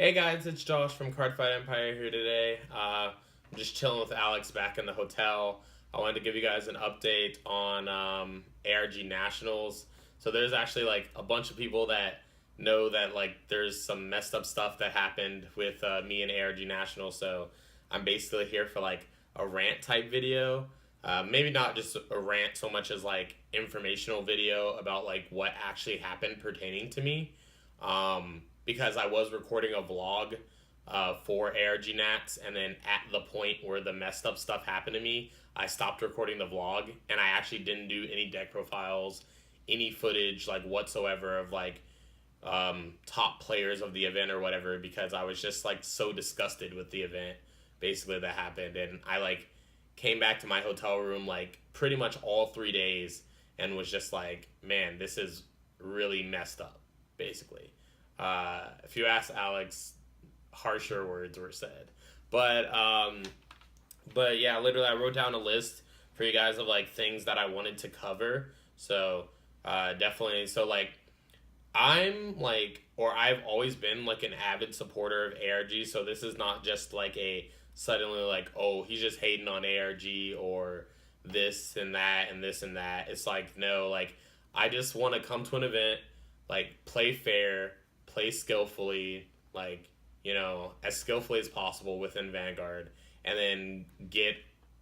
Hey guys, it's Josh from Cardfight Empire here today. I'm just chilling with Alex back in the hotel. I wanted to give you guys an update on ARG Nationals. So there's actually like a bunch of people that know that like there's some messed up stuff that happened with me and ARG Nationals. So I'm basically here for like a rant type video. Maybe not just a rant so much as like informational video about like what actually happened pertaining to me. Because I was recording a vlog for ARG Nats, and then at the point where the messed up stuff happened to me, I stopped recording the vlog, and I actually didn't do any deck profiles, any footage like whatsoever of like top players of the event or whatever, because I was just like so disgusted with the event basically that happened, and I like came back to my hotel room like pretty much all 3 days and was just like, man, this is really messed up basically. If you ask Alex, harsher words were said, but yeah, literally, I wrote down a list for you guys of like things that I wanted to cover. So, definitely, so like, I've always been like an avid supporter of ARG. So this is not just like a suddenly like, oh, he's just hating on ARG or this and that and this and that. It's like, no, like, I just want to come to an event, like, play fair, play skillfully, like, as skillfully as possible within Vanguard, and then get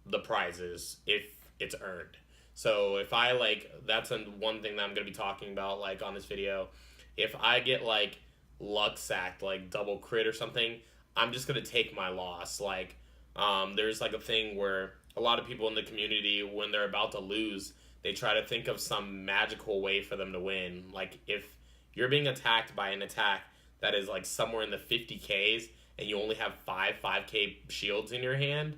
the prizes if it's earned. So if I, like, that's one thing that I'm going to be talking about, like, on this video. If I get, like, luck sacked, like, double crit or something, I'm just going to take my loss. Like, there's, like, a thing where a lot of people in the community, when they're about to lose, they try to think of some magical way for them to win. Like, if you're being attacked by an attack that is like somewhere in the 50Ks and you only have 5K shields in your hand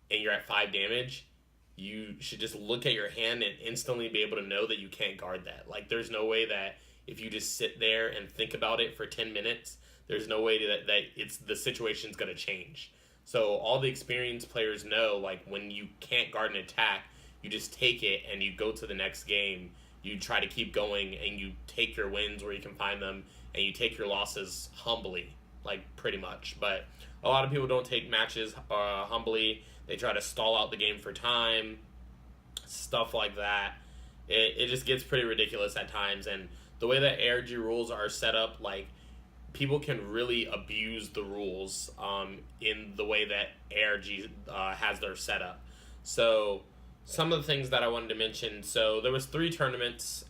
and you're at 5 damage, you should just look at your hand and instantly be able to know that you can't guard that. Like, there's no way that if you just sit there and think about it for 10 minutes, there's no way that it's the situation's going to change. So all the experienced players know, like, when you can't guard an attack, you just take it and you go to the next game. You try to keep going and you take your wins where you can find them and you take your losses humbly, like, pretty much. But a lot of people don't take matches humbly. They try to stall out the game for time, stuff like that. It just gets pretty ridiculous at times. And the way that ARG rules are set up, like, people can really abuse the rules in the way that ARG has their setup. So some of the things that I wanted to mention. So there was 3 tournaments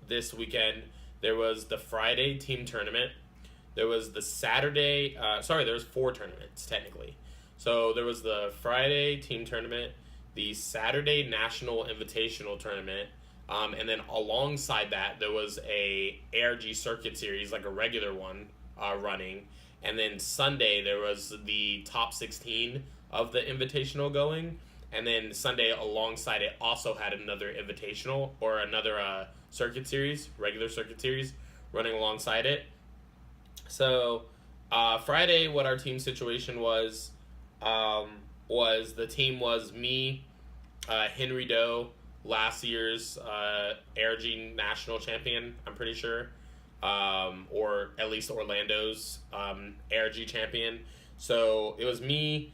this weekend. There was the Friday team tournament. There was the Saturday. There was 4 tournaments technically. So there was the Friday team tournament, the Saturday National Invitational tournament, and then alongside that there was a ARG Circuit Series, like a regular one, running. And then Sunday there was the top 16 of the Invitational going. And then Sunday alongside it also had another invitational or another circuit series, regular circuit series, running alongside it. So Friday, what our team situation was the team was me, Henry Doe, last year's ARG national champion, I'm pretty sure, or at least Orlando's ARG champion. So it was me,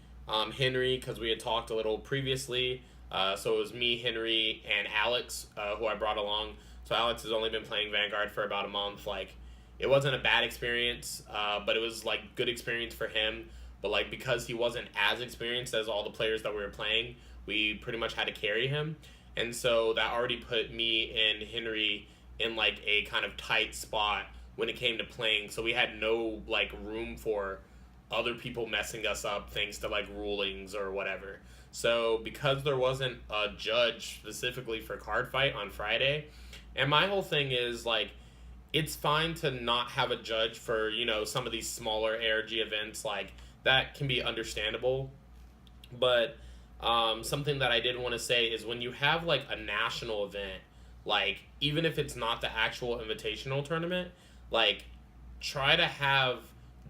Henry, because we had talked a little previously. So it was me, Henry, and Alex, who I brought along. So Alex has only been playing Vanguard for about a month. Like, it wasn't a bad experience, but it was like good experience for him. But like, because he wasn't as experienced as all the players that we were playing, we pretty much had to carry him. And so that already put me and Henry in like a kind of tight spot when it came to playing. So we had no like room for other people messing us up thanks to like rulings or whatever. So because there wasn't a judge specifically for Cardfight on Friday, and my whole thing is like, it's fine to not have a judge for, some of these smaller ARG events, like that can be understandable. But something that I did want to say is when you have like a national event, like even if it's not the actual invitational tournament, like try to have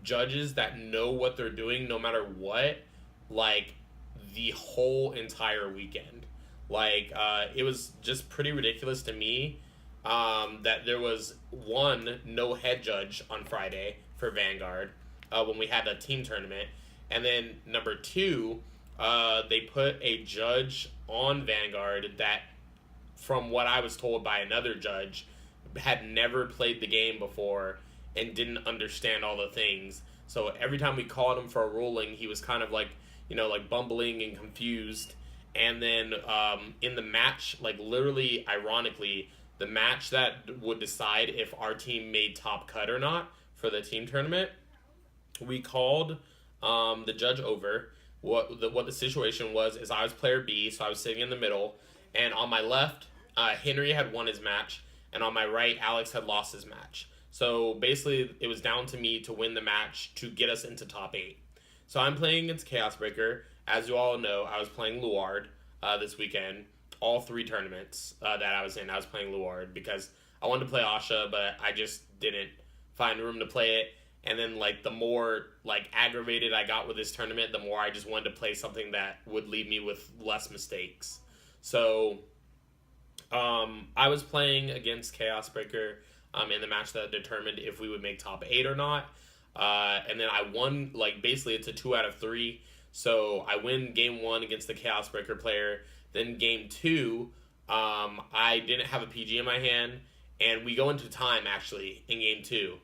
judges that know what they're doing no matter what, like the whole entire weekend. Like it was just pretty ridiculous to me that there was one no head judge on Friday for Vanguard when we had a team tournament, and then number two, they put a judge on Vanguard that, from what I was told by another judge, had never played the game before and didn't understand all the things. So every time we called him for a ruling, he was kind of like, like bumbling and confused. And then in the match, like literally, ironically, the match that would decide if our team made top cut or not for the team tournament, we called the judge over. What the situation was is I was player B, so I was sitting in the middle, and on my left, Henry had won his match, and on my right, Alex had lost his match. So basically, it was down to me to win the match to get us into top 8. So I'm playing against Chaos Breaker. As you all know, I was playing Luard this weekend. All 3 tournaments that I was in, I was playing Luard because I wanted to play Asha, but I just didn't find room to play it. And then, like, the more, like, aggravated I got with this tournament, the more I just wanted to play something that would leave me with less mistakes. So, I was playing against Chaos Breaker in the match that determined if we would make top 8 or not. And then I won, like, basically it's a 2 out of 3. So, I win game 1 against the Chaos Breaker player. Then game 2, I didn't have a PG in my hand. And we go into time, actually, in game 2.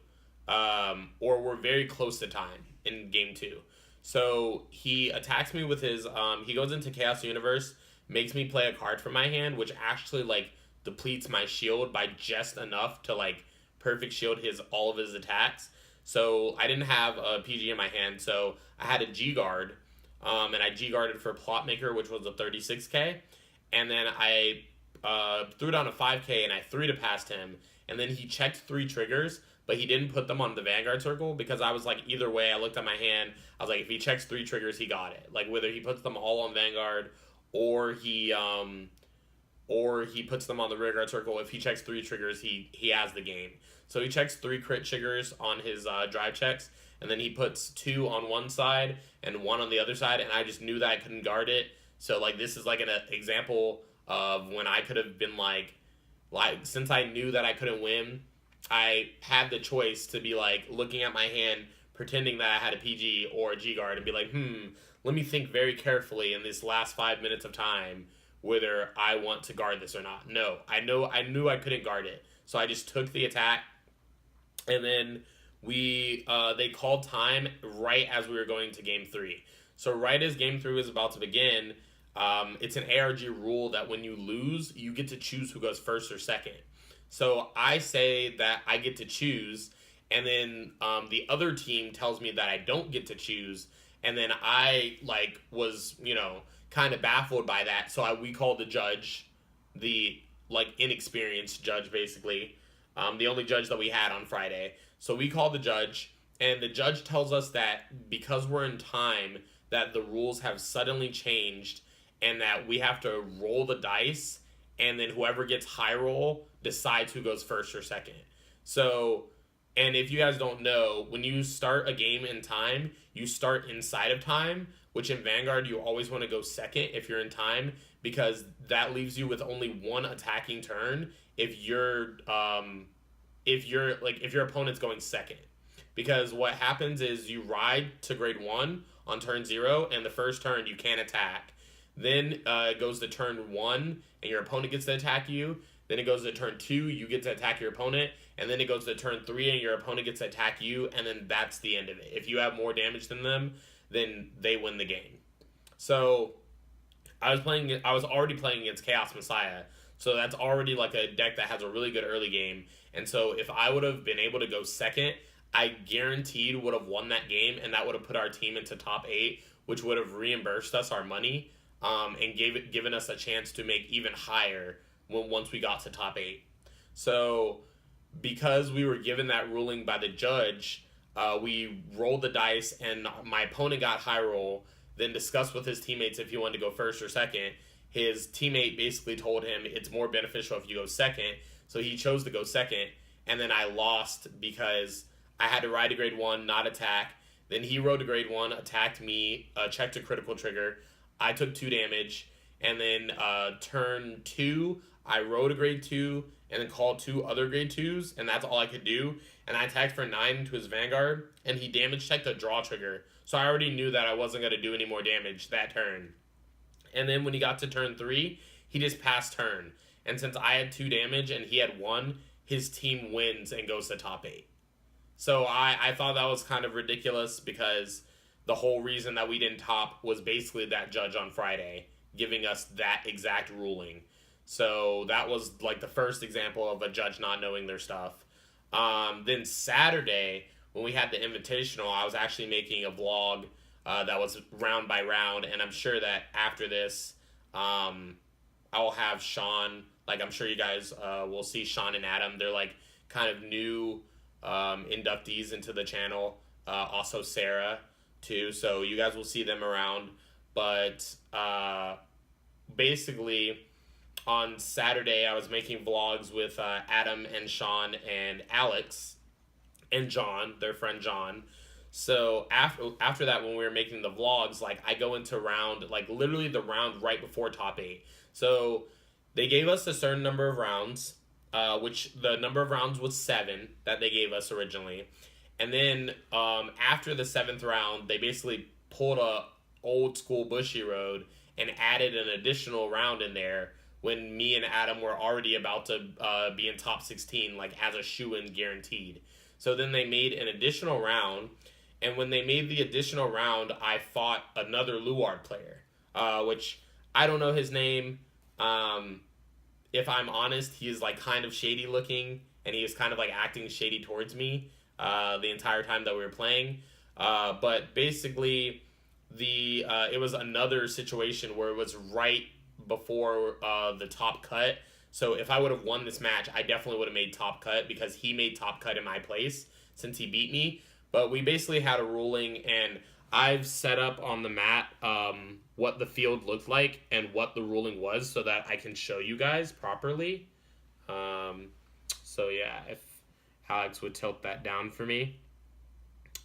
Or we're very close to time in game 2. So he attacks me with his, he goes into Chaos Universe, makes me play a card from my hand, which actually, like, depletes my shield by just enough to, like, perfect shield all of his attacks. So I didn't have a PG in my hand, so I had a G-Guard, and I G-Guarded for Plotmaker, which was a 36k, and then I threw down a 5k, and I 3'd past him, and then he checked 3 triggers, but he didn't put them on the Vanguard circle because I was like, either way, I looked at my hand. I was like, if he checks 3 triggers, he got it. Like, whether he puts them all on Vanguard or he puts them on the rear guard circle, if he checks 3 triggers, he has the game. So he checks 3 crit triggers on his drive checks, and then he puts 2 on one side and 1 on the other side, and I just knew that I couldn't guard it. So, like, this is like an example of when I could have been like, since I knew that I couldn't win, I had the choice to be like looking at my hand, pretending that I had a PG or a G guard, and be like, let me think very carefully in this last 5 minutes of time whether I want to guard this or not. No, I knew I couldn't guard it, so I just took the attack, and then they called time right as we were going to game 3. So right as game 3 was about to begin, it's an ARG rule that when you lose, you get to choose who goes first or second. So I say that I get to choose, and then the other team tells me that I don't get to choose, and then I was kind of baffled by that. So we called the judge, the inexperienced judge, basically, the only judge that we had on Friday. So we called the judge, and the judge tells us that because we're in time, that the rules have suddenly changed, and that we have to roll the dice, and then whoever gets high roll decides who goes first or second. So, and if you guys don't know, when you start a game in time, you start inside of time, which in Vanguard, you always want to go second if you're in time, because that leaves you with only 1 attacking turn if your opponent's going second. Because what happens is you ride to grade 1 on turn 0, and the first turn you can't attack. Then it goes to turn 1, and your opponent gets to attack you. Then it goes to turn 2, you get to attack your opponent. And then it goes to turn 3, and your opponent gets to attack you. And then that's the end of it. If you have more damage than them, then they win the game. So I was already playing against Chaos Messiah. So that's already like a deck that has a really good early game. And so if I would have been able to go second, I guaranteed would have won that game. And that would have put our team into top 8, which would have reimbursed us our money. And given us a chance to make even higher once we got to top 8. So because we were given that ruling by the judge, we rolled the dice, and my opponent got high roll, then discussed with his teammates if he wanted to go first or second. His teammate basically told him it's more beneficial if you go second, so he chose to go second, and then I lost because I had to ride to grade 1, not attack. Then he rode to grade 1, attacked me, checked a critical trigger. I took 2 damage, and then turn 2, I rode a grade 2, and then call 2 other grade 2s, and that's all I could do. And I attacked for 9 into his Vanguard, and he damage checked a draw trigger. So I already knew that I wasn't going to do any more damage that turn. And then when he got to turn 3, he just passed turn. And since I had 2 damage and he had 1, his team wins and goes to top 8. So I thought that was kind of ridiculous because the whole reason that we didn't top was basically that judge on Friday giving us that exact ruling. So that was like the first example of a judge not knowing their stuff. Then Saturday, when we had the Invitational, I was actually making a vlog that was round by round, and I'm sure that after this, I will have Sean, like I'm sure you guys will see Sean and Adam. They're like kind of new inductees into the channel. Also Sarah too, so you guys will see them around. But basically on Saturday I was making vlogs with Adam and Sean and Alex and John, their friend John. So after that, when we were making the vlogs, like I go into round, like literally the round right before top 8. So they gave us a certain number of rounds, which the number of rounds was 7 that they gave us originally. And then after the 7th round, they basically pulled a old school Bushy Road and added an additional round in there when me and Adam were already about to be in top 16, like as a shoo-in guaranteed. So then they made an additional round, and when they made the additional round, I fought another Luard player, which I don't know his name. If I'm honest, he is like kind of shady looking, and he was kind of like acting shady towards me the entire time that we were playing. But basically, it was another situation where it was right before the top cut. So if I would have won this match, I definitely would have made top cut because he made top cut in my place since he beat me. But we basically had a ruling, and I've set up on the mat what the field looked like and what the ruling was so that I can show you guys properly. So yeah, if Alex would tilt that down for me.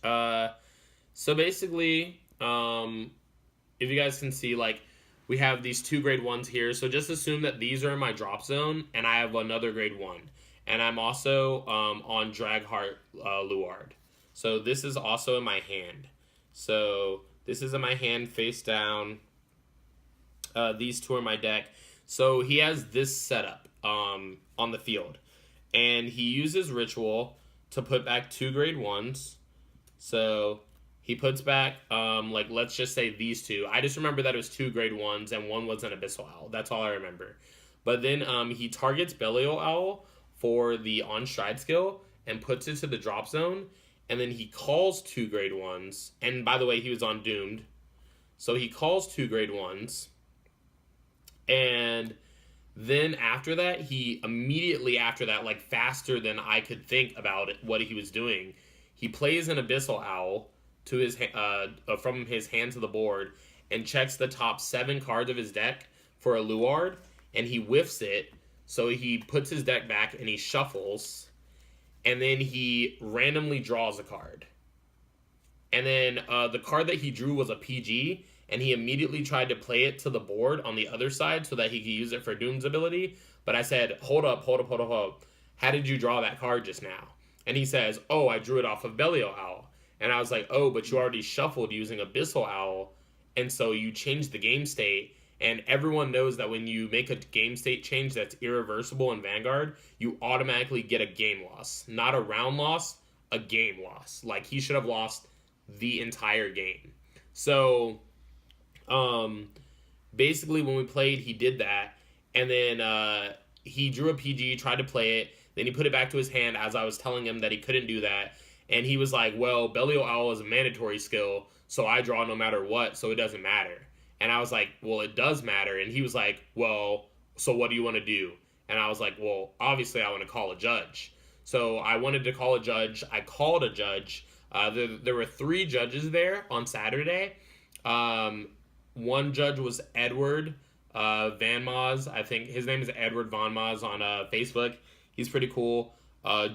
So basically, if you guys can see, like, we have these 2 grade 1s here. So just assume that these are in my drop zone, and I have another grade 1. And I'm also on Dragheart Luard. So this is also in my hand. So this is in my hand face down. These 2 are my deck. So he has this setup on the field. And he uses Ritual to put back 2 grade 1s. So he puts back, like, let's just say these 2. I just remember that it was 2 grade 1s and 1 was an Abyssal Owl. That's all I remember. But then he targets Belial Owl for the on-stride skill and puts it to the drop zone. And then he calls 2 grade 1s. And by the way, he was on Doomed. So he calls 2 grade 1s. And then after that, he immediately after that, like faster than I could think about it, what he was doing, he plays an Abyssal Owl to his from his hand to the board and checks the top 7 cards of his deck for a Luard, and he whiffs it. So he puts his deck back and he shuffles, and then he randomly draws a card. And then the card that he drew was a PG, and he immediately tried to play it to the board on the other side so that he could use it for Doom's ability. But I said, hold up. How did you draw that card just now? And he says, oh, I drew it off of Belial Owl. And I was like, oh, but you already shuffled using Abyssal Owl, and so you changed the game state. And everyone knows that when you make a game state change that's irreversible in Vanguard, you automatically get a game loss. Not a round loss, a game loss. Like, he should have lost the entire game. So, basically when we played, he did that. And then he drew a PG, tried to play it. Then he put it back to his hand as I was telling him that he couldn't do that. And he was like, well, Belial Owl is a mandatory skill, so I draw no matter what, so it doesn't matter. And I was like, well, it does matter. And he was like, well, so what do you want to do? And I was like, well, obviously I want to call a judge. So I wanted to call a judge. I called a judge. There were 3 judges there on Saturday. One judge was Edward Van Maas. I think his name is Edward Van Maas on Facebook. He's pretty cool.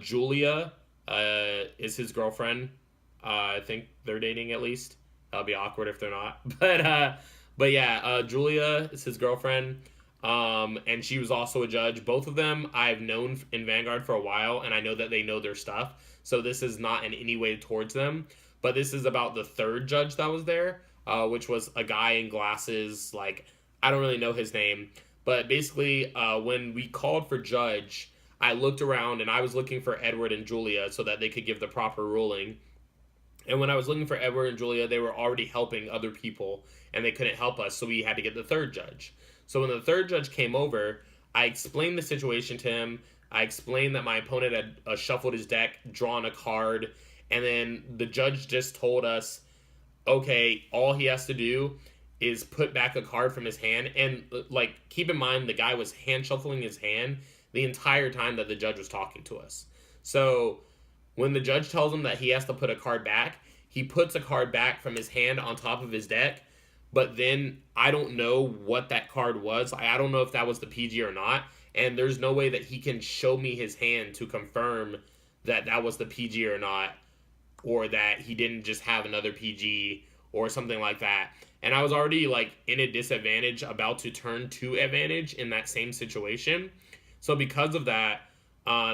Julia is his girlfriend. I think they're dating at least. That'll be awkward if they're not. But yeah, Julia is his girlfriend. And she was also a judge. Both of them I've known in Vanguard for a while, and I know that they know their stuff. So this is not in any way towards them. But this is about the third judge that was there, which was a guy in glasses. Like, I don't really know his name. But basically, when we called for judge, I looked around and I was looking for Edward and Julia so that they could give the proper ruling. And when I was looking for Edward and Julia, they were already helping other people, and they couldn't help us, so we had to get the third judge. So when the third judge came over, I explained the situation to him. I explained that my opponent had shuffled his deck, drawn a card, and then the judge just told us, okay, all he has to do is put back a card from his hand. And, like, keep in mind, the guy was hand shuffling his hand the entire time that the judge was talking to us. So when the judge tells him that he has to put a card back, he puts a card back from his hand on top of his deck, but then I don't know what that card was. I don't know if that was the PG or not, and there's no way that he can show me his hand to confirm that that was the PG or not, or that he didn't just have another PG or something like that. And I was already, like, in a disadvantage, about to turn to advantage in that same situation. So because of that,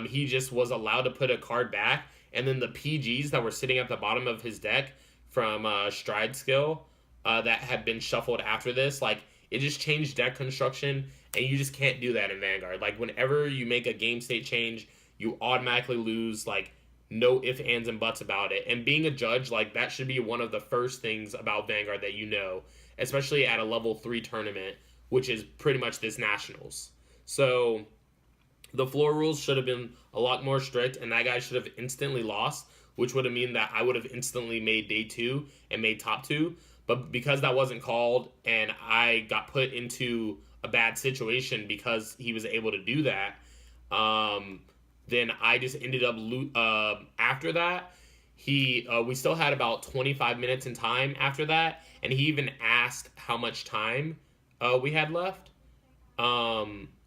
he just was allowed to put a card back, and then the PGs that were sitting at the bottom of his deck from Stride Skill that had been shuffled after this, like, it just changed deck construction, and you just can't do that in Vanguard. Like, whenever you make a game state change, you automatically lose, like, no ifs, ands, and buts about it. And being a judge, like, that should be one of the first things about Vanguard that you know, especially at a level 3 tournament, which is pretty much this Nationals. So the floor rules should have been a lot more strict, and that guy should have instantly lost, which would have mean that I would have instantly made day 2 and made top 2. But because that wasn't called, and I got put into a bad situation because he was able to do that, then I just ended up after that. We still had about 25 minutes in time after that, and he even asked how much time we had left.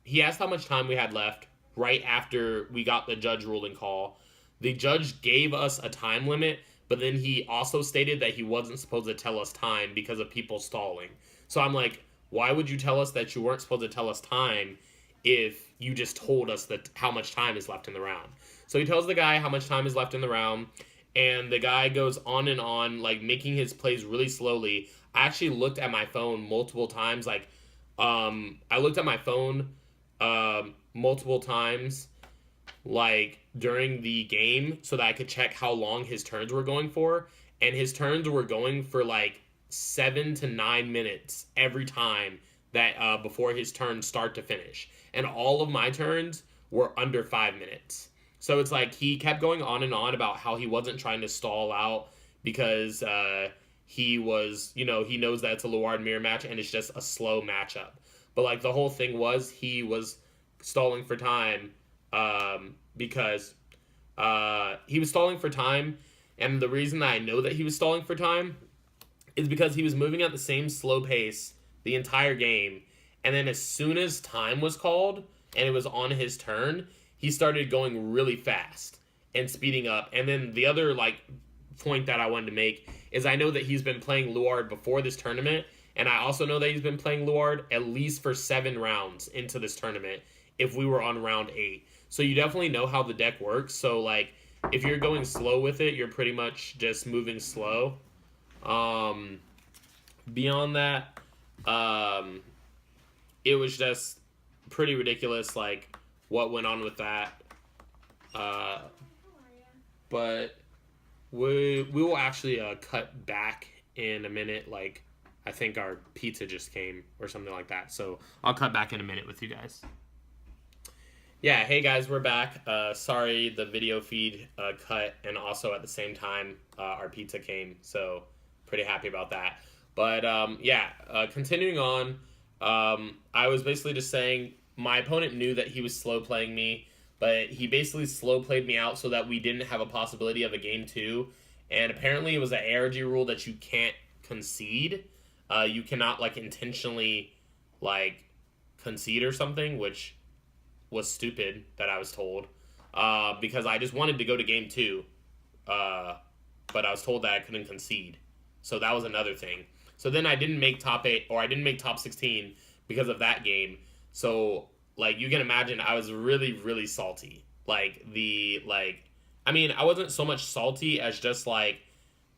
He asked how much time we had left right after we got the judge ruling call. The judge gave us a time limit, but then he also stated that he wasn't supposed to tell us time because of people stalling. So I'm like, why would you tell us that you weren't supposed to tell us time if you just told us that how much time is left in the round? So he tells the guy how much time is left in the round, and the guy goes on and on, like, making his plays really slowly. I actually looked at my phone multiple times. Like, I looked at my phone multiple times, like, during the game, so that I could check how long his turns were going for, and his turns were going for like 7 to 9 minutes every time that before his turn start to finish, and all of my turns were under 5 minutes. So it's like he kept going on and on about how he wasn't trying to stall out because he was, he knows that it's a Luard mirror match and it's just a slow matchup. But, like, the whole thing was he was stalling for time because he was stalling for time, and the reason that I know that he was stalling for time is because he was moving at the same slow pace the entire game, and then as soon as time was called and it was on his turn, he started going really fast and speeding up. And then the other, like, point that I wanted to make is I know that he's been playing Luard before this tournament, and I also know that he's been playing Luard at least for 7 rounds into this tournament if we were on round 8. So you definitely know how the deck works. So, like, if you're going slow with it, you're pretty much just moving slow. Beyond that, it was just pretty ridiculous, like, what went on with that. But we will actually cut back in a minute. Like, I think our pizza just came or something like that. So I'll cut back in a minute with you guys. Yeah, hey guys, we're back. Sorry the video feed cut, and also at the same time our pizza came, so pretty happy about that. But continuing on, I was basically just saying my opponent knew that he was slow playing me, but he basically slow played me out so that we didn't have a possibility of a game 2. And apparently it was an ARG rule that you can't concede. You cannot, like, intentionally, like, concede or something, which was stupid that I was told, because I just wanted to go to game 2, but I was told that I couldn't concede. So that was another thing. So then I didn't make top 8, or I didn't make top 16 because of that game. So like you can imagine, I was really really salty. I mean, I wasn't so much salty as just like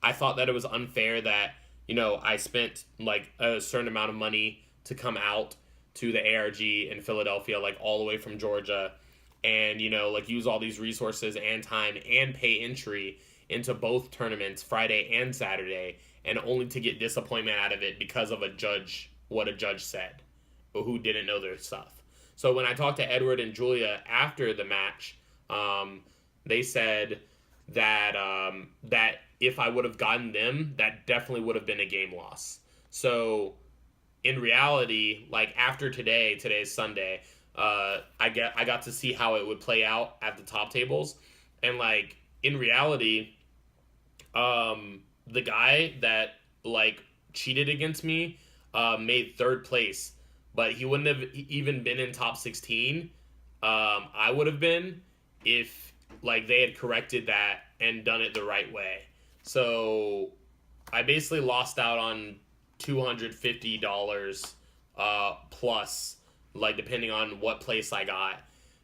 I thought that it was unfair that I spent like a certain amount of money to come out to the ARG in Philadelphia, like all the way from Georgia, and like use all these resources and time and pay entry into both tournaments, Friday and Saturday, and only to get disappointment out of it because of what a judge said, but who didn't know their stuff. So when I talked to Edward and Julia after the match, they said that if I would have gotten them, that definitely would have been a game loss. So in reality, like after today's Sunday, I got to see how it would play out at the top tables, and like in reality, the guy that like cheated against me made third place, but he wouldn't have even been in top 16. I would have been if like they had corrected that and done it the right way. So I basically lost out on $250 plus, like depending on what place I got,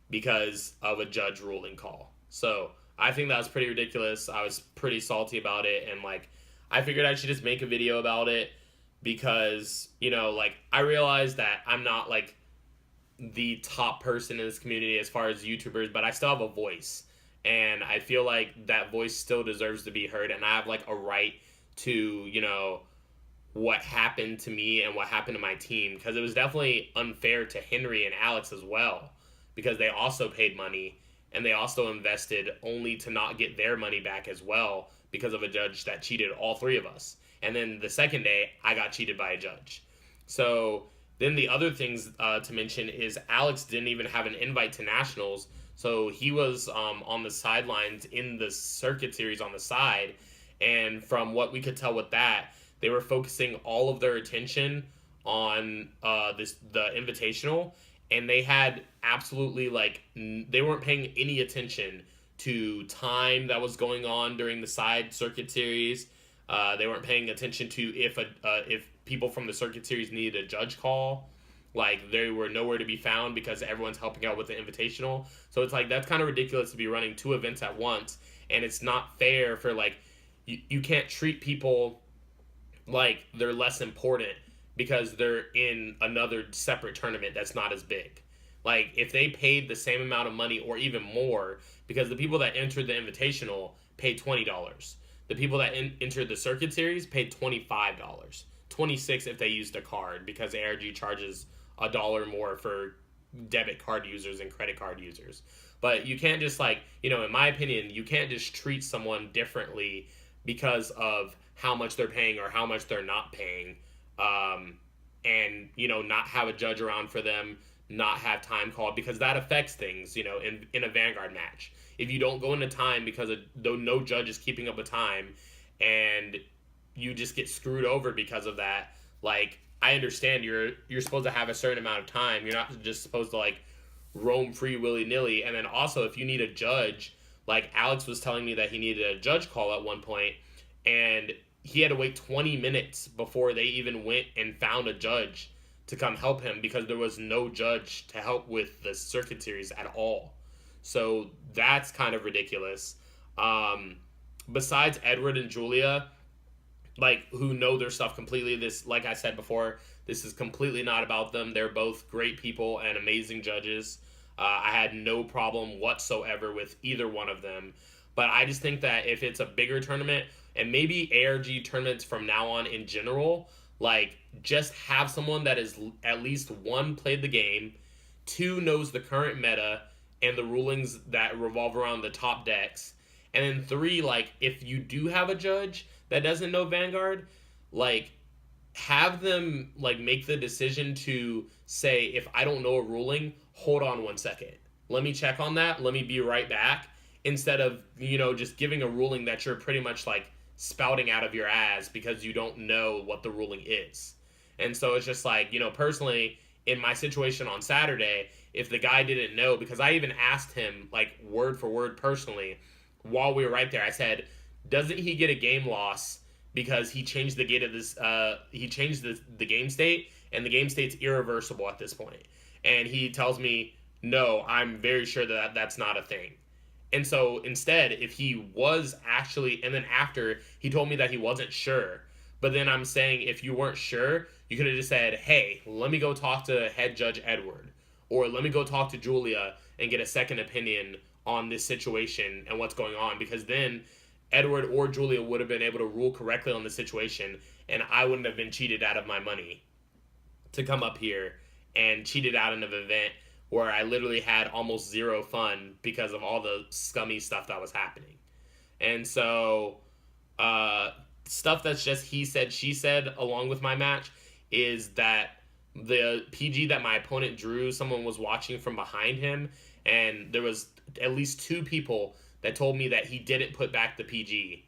because of a judge ruling call. So I think that was pretty ridiculous. I was pretty salty about it, and like I figured I should just make a video about it because like I realized that I'm not like the top person in this community as far as YouTubers, but I still have a voice, and I feel like that voice still deserves to be heard, and I have like a right to what happened to me and what happened to my team, because it was definitely unfair to Henry and Alex as well, because they also paid money and they also invested only to not get their money back as well because of a judge that cheated all three of us. And then the second day, I got cheated by a judge. So then the other things to mention is Alex didn't even have an invite to nationals, so he was on the sidelines in the circuit series on the side. And from what we could tell with that, they were focusing all of their attention on the invitational, and they had absolutely like they weren't paying any attention to time that was going on during the side circuit series. They weren't paying attention to if people from the circuit series needed a judge call. Like they were nowhere to be found because everyone's helping out with the invitational. So it's like that's kind of ridiculous to be running two events at once, and it's not fair for like you can't treat people like they're less important because they're in another separate tournament that's not as big. Like if they paid the same amount of money or even more, because the people that entered the invitational paid $20. The people that entered the circuit series paid $25. 26 if they used a card, because ARG charges $1 more for debit card users and credit card users. But you can't just like, in my opinion, you can't just treat someone differently because of how much they're paying or how much they're not paying, and not have a judge around for them, not have time called, because that affects things in a Vanguard match. If you don't go into time because no judge is keeping up a time, and you just get screwed over because of that, like I understand you're supposed to have a certain amount of time. You're not just supposed to like roam free willy-nilly. And then also if you need a judge, like Alex was telling me that he needed a judge call at one point, and he had to wait 20 minutes before they even went and found a judge to come help him, because there was no judge to help with the circuit series at all. So that's kind of ridiculous. Besides Edward and Julia, like who know their stuff completely, this, like I said before, this is completely not about them. They're both great people and amazing judges. I had no problem whatsoever with either one of them. But I just think that if it's a bigger tournament, and maybe ARG tournaments from now on in general, like just have someone that is at least one, played the game, two, knows the current meta and the rulings that revolve around the top decks, and then three, like if you do have a judge that doesn't know Vanguard, like have them like make the decision to say, if I don't know a ruling, hold on 1 second, let me check on that, let me be right back, instead of just giving a ruling that you're pretty much like spouting out of your ass because you don't know what the ruling is. And so it's just like, personally, in my situation on Saturday, if the guy didn't know, because I even asked him like word for word personally while we were right there, I said, doesn't he get a game loss because he changed the gate of this he changed the game state, and the game state's irreversible at this point. And he tells me, no, I'm very sure that that's not a thing. And so instead, if he was actually, and then after, he told me that he wasn't sure. But then I'm saying, if you weren't sure, you could have just said, hey, let me go talk to head judge Edward. Or let me go talk to Julia and get a second opinion on this situation and what's going on. Because then Edward or Julia would have been able to rule correctly on the situation, and I wouldn't have been cheated out of my money to come up here and cheated out in an event where I literally had almost zero fun because of all the scummy stuff that was happening. And so, stuff that's just he said, she said, along with my match, is that the PG that my opponent drew, someone was watching from behind him, and there was at least 2 people that told me that he didn't put back the PG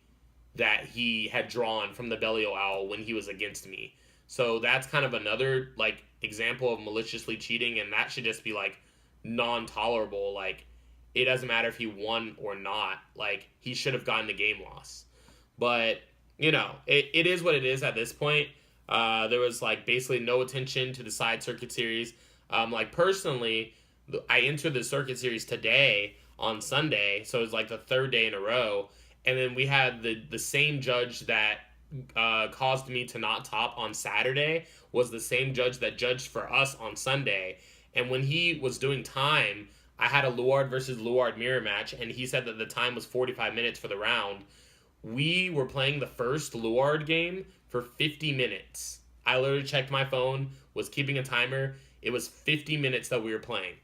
that he had drawn from the Belial Owl when he was against me. So that's kind of another, like, example of maliciously cheating, and that should just be, like, non-tolerable. Like, it doesn't matter if he won or not. Like, he should have gotten the game loss. But, you know, it is what it is at this point. There was, like, basically no attention to the side circuit series. Like, personally, I entered the circuit series today on Sunday, so it's, like, the 3rd day in a row. And then we had the same judge that caused me to not top on Saturday was the same judge that judged for us on Sunday. And when he was doing time, I had a Luard versus Luard mirror match, and he said that the time was 45 minutes for the round. We were playing the first Luard game for 50 minutes. I literally checked my phone, was keeping a timer. It was 50 minutes that we were playing.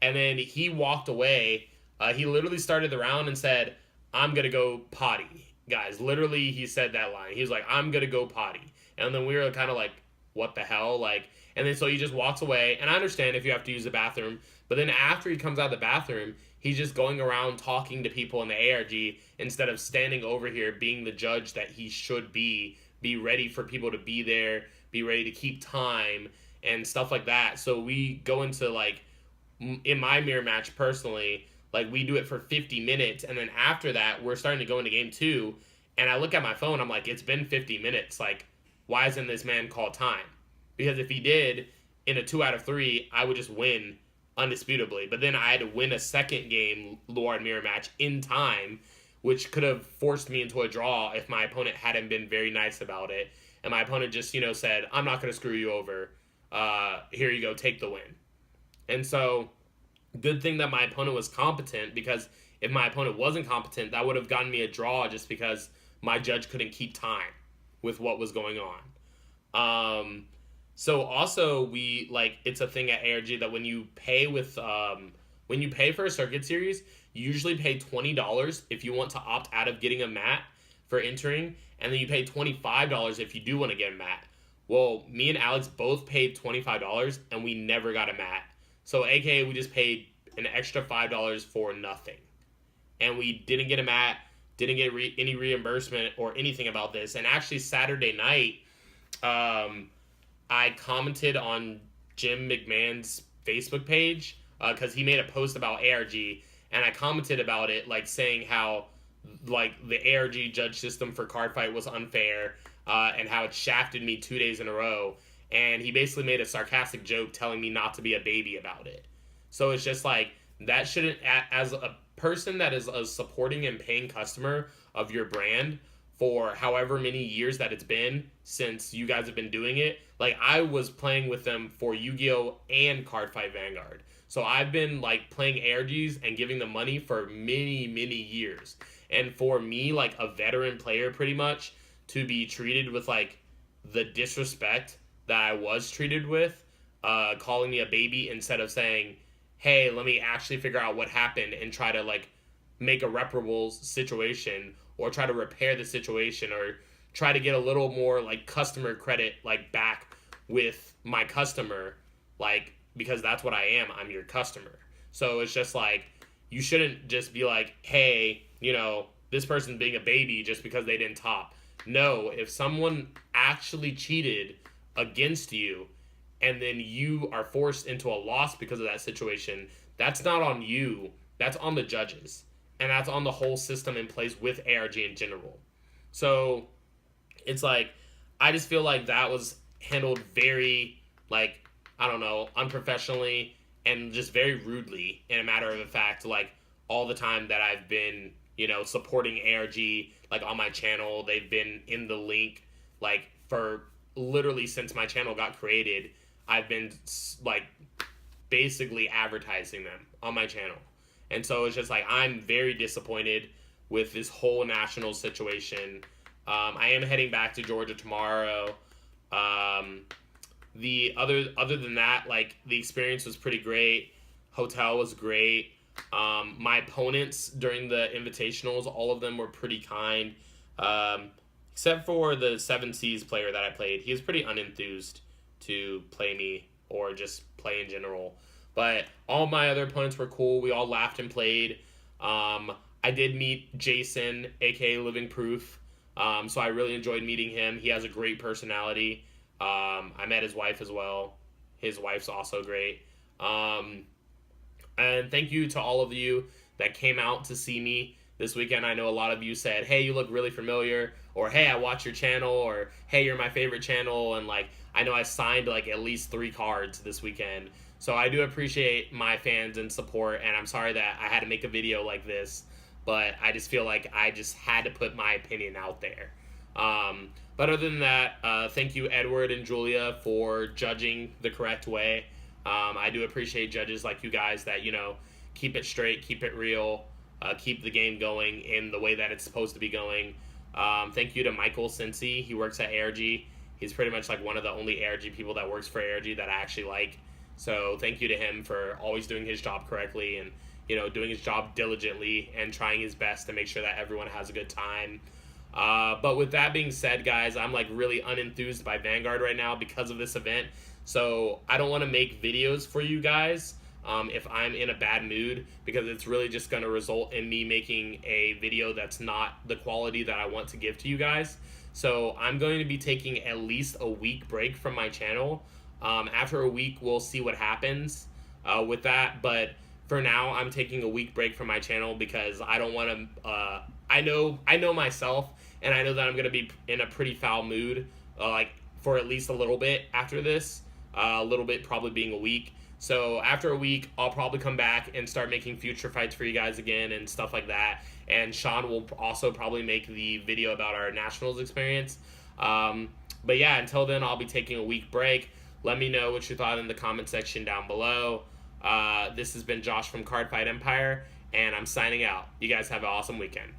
And then he walked away. He literally started the round and said, I'm going to go potty. Guys, literally, he said that line. He was like, I'm going to go potty. And then we were kind of like, what the hell? Like, and then so he just walks away. And I understand if you have to use the bathroom. But then after he comes out of the bathroom, he's just going around talking to people in the ARG instead of standing over here being the judge that he should be ready for people to be there, be ready to keep time and stuff like that. So we go into, like, in my mirror match personally, like, we do it for 50 minutes, and then after that, we're starting to go into game 2, and I look at my phone, I'm like, it's been 50 minutes. Like, why isn't this man called time? Because if he did, in a 2 out of 3, I would just win undisputably. But then I had to win a second game Luard mirror match in time, which could have forced me into a draw if my opponent hadn't been very nice about it. And my opponent just, said, I'm not going to screw you over. Here you go, take the win. And so, good thing that my opponent was competent, because if my opponent wasn't competent, that would have gotten me a draw just because my judge couldn't keep time with what was going on. So also it's a thing at ARG that when you pay for a circuit series, you usually pay $20 if you want to opt out of getting a mat for entering, and then you pay $25 if you do want to get a mat. Well, me and Alex both paid $25 and we never got a mat. So, aka, we just paid an extra $5 for nothing. And we didn't get a mat, didn't get any reimbursement or anything about this. And actually, Saturday night, I commented on Jim McMahon's Facebook page because he made a post about ARG. And I commented about it, like, saying how, like, the ARG judge system for Cardfight was unfair and how it shafted me 2 days in a row. And he basically made a sarcastic joke telling me not to be a baby about it. So it's just like, that shouldn't, as a person that is a supporting and paying customer of your brand for however many years that it's been since you guys have been doing it, like, I was playing with them for Yu-Gi-Oh! And Cardfight Vanguard. So I've been, like, playing ARGs and giving them money for many, many years. And for me, like, a veteran player pretty much, to be treated with, like, the disrespect that I was treated with, calling me a baby instead of saying, hey, let me actually figure out what happened and try to, like, make a reparable situation or try to repair the situation or try to get a little more, like, customer credit, like, back with my customer, like, because that's what I am. I'm your customer. So it's just like, you shouldn't just be like, hey, this person's being a baby just because they didn't top. No, if someone actually cheated against you and then you are forced into a loss because of that situation, that's not on you. That's on the judges. And that's on the whole system in place with ARG in general. So it's like, I just feel like that was handled very, like, I don't know, unprofessionally and just very rudely, in a matter of fact, like all the time that I've been, supporting ARG, like on my channel. They've been in the link, like for literally since my channel got created. I've been like basically advertising them on my channel. And so it's just like, I'm very disappointed with this whole national situation. I am heading back to Georgia tomorrow. The other than that, like the experience was pretty great. Hotel was great. My opponents during the invitationals, all of them were pretty kind. Except for the 7Cs player that I played. He was pretty unenthused to play me or just play in general. But all my other opponents were cool. We all laughed and played. I did meet Jason, aka Living Proof. So I really enjoyed meeting him. He has a great personality. I met his wife as well. His wife's also great. And thank you to all of you that came out to see me this weekend. I know a lot of you said, hey, you look really familiar, or hey, I watch your channel, or hey, you're my favorite channel. And like, I know I signed like at least 3 cards this weekend. So I do appreciate my fans and support, and I'm sorry that I had to make a video like this, but I just feel like I just had to put my opinion out there. But other than that, thank you, Edward and Julia, for judging the correct way. I do appreciate judges like you guys that, keep it straight, keep it real, keep the game going in the way that it's supposed to be going. Thank you to Michael Cincy. He works at ARG. He's pretty much like one of the only ARG people that works for ARG that I actually like. So thank you to him for always doing his job correctly and, doing his job diligently and trying his best to make sure that everyone has a good time. But with that being said, guys, I'm like really unenthused by Vanguard right now because of this event. So I don't want to make videos for you guys if I'm in a bad mood, because it's really just going to result in me making a video that's not the quality that I want to give to you guys. So I'm going to be taking at least a week break from my channel. After a week, we'll see what happens with that. But for now, I'm taking a week break from my channel because I don't want to. I know myself, and I know that I'm going to be in a pretty foul mood, like for at least a little bit after this. A little bit probably being a week. So after a week, I'll probably come back and start making future fights for you guys again and stuff like that. And Sean will also probably make the video about our nationals experience. But yeah, until then, I'll be taking a week break. Let me know what you thought in the comment section down below. This has been Josh from Cardfight Empire, and I'm signing out. You guys have an awesome weekend.